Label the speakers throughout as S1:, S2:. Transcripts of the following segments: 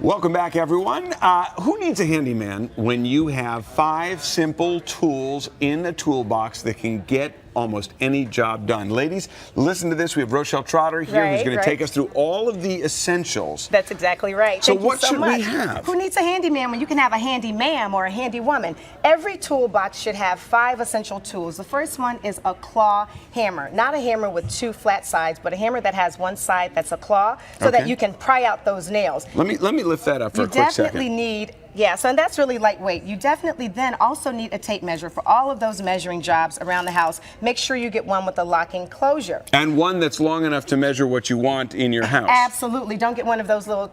S1: Welcome back, everyone. Who needs a handyman when you have 5 simple tools in a toolbox that can get almost any job done? Ladies, listen to this. We have Rochelle Trotter here who's going to take us through all of the essentials.
S2: That's exactly right.
S1: So
S2: Thank you
S1: what
S2: so
S1: should
S2: much.
S1: we have?
S2: Who needs a handyman when you can have a handy ma'am or a handy woman? Every toolbox should have 5 essential tools. The first one is a claw hammer. Not a hammer with 2 flat sides, but a hammer that has one side that's a claw so that you can pry out those nails.
S1: Let me lift that up for a quick second.
S2: You definitely need, and that's really lightweight. You definitely then also need a tape measure for all of those measuring jobs around the house. Make sure you get one with a locking closure.
S1: And one that's long enough to measure what you want in your house.
S2: Absolutely. Don't get one of those little,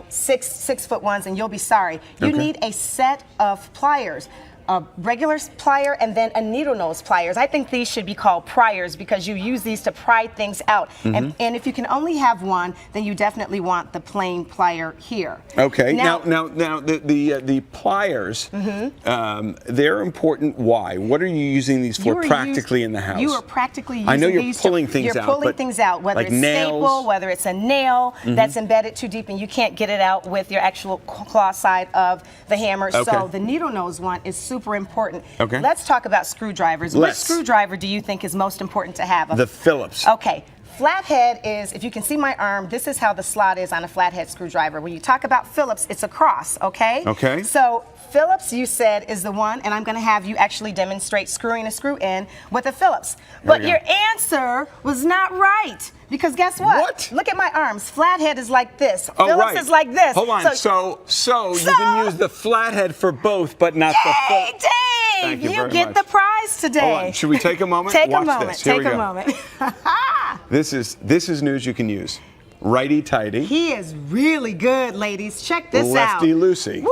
S2: six foot ones and you'll be sorry. You need a set of pliers. A regular plier and then a needle nose pliers. I think these should be called priers because you use these to pry things out. And if you can only have one, then you definitely want the plain plier here.
S1: Okay. Now the pliers, they're important. Why? What are you using these for practically in the house?
S2: You are practically using
S1: I know you're
S2: these
S1: pulling things out.
S2: You're pulling things out, whether
S1: like
S2: it's staple, whether it's a nail that's embedded too deep and you can't get it out with your actual claw side of the hammer. So the needle nose one is super important. Let's talk about screwdrivers. Which screwdriver do you think is most important to have?
S1: The Phillips.
S2: Okay. Flathead is, if you can see my arm, this is how the slot is on a flathead screwdriver. When you talk about Phillips, it's a cross, okay?
S1: Okay.
S2: So Phillips, you said, is the one, and I'm going to have you actually demonstrate screwing a screw in with a Phillips. But your answer was not right. Because guess what? Look at my arms. Flathead is like this. Phillips is like this.
S1: Hold on. So you can use the flathead for both, but not the Phillips.
S2: Dave, you get the prize today.
S1: Hold on. Should we take a moment?
S2: Take
S1: Watch
S2: a moment.
S1: This. Here
S2: Take a moment.
S1: This is news you can use. Righty-tighty.
S2: He is really good, ladies. Check this out.
S1: Lefty-loosey.
S2: Woo!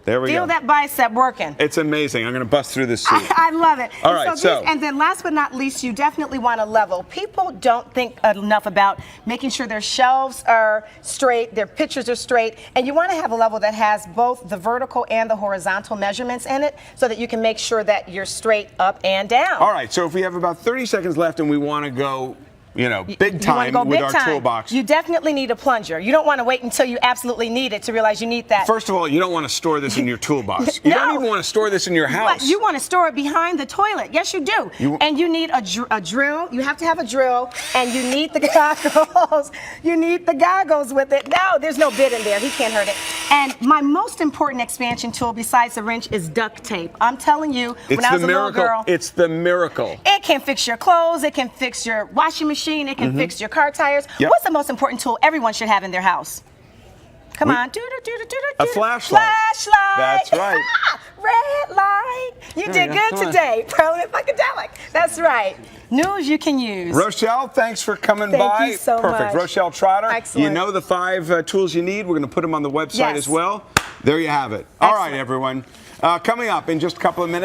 S1: There we go.
S2: Feel that bicep working.
S1: It's amazing. I'm going to bust through this suit.
S2: I love it.
S1: All right,
S2: and then last but not least, you definitely want to level. People don't think enough about making sure their shelves are straight, their pictures are straight, and you want to have a level that has both the vertical and the horizontal measurements in it so that you can make sure that you're straight up and down.
S1: All right, so if we have about 30 seconds left and we want to go big time with our toolbox.
S2: You definitely need a plunger. You don't want to wait until you absolutely need it to realiage you need that.
S1: First of all, you don't want to store this in your toolbox. You don't even want to store this in your house.
S2: But you want to store it behind the toilet. Yes, you do. And you need a drill. You have to have a drill, and you need the goggles. You need the goggles with it. No, there's no bit in there. He can't hurt it. And my most important expansion tool besides the wrench is duct tape. I'm telling you, when I was a little girl.
S1: It's the miracle.
S2: It can fix your clothes. It can fix your washing machine. It can fix your car tires. What's the most important tool everyone should have in their house? Come on.
S1: A flashlight.
S2: Flashlight.
S1: That's right.
S2: Red light. You did good today. Parliament Funkadelic. That's right. News you can use.
S1: Rochelle, thanks for coming by.
S2: Thank you so much.
S1: Perfect. Rochelle Trotter.
S2: Excellent.
S1: You know the 5 tools you need. We're going to put them on the website as well. There you have it. All right, everyone. Coming up in just a couple of minutes.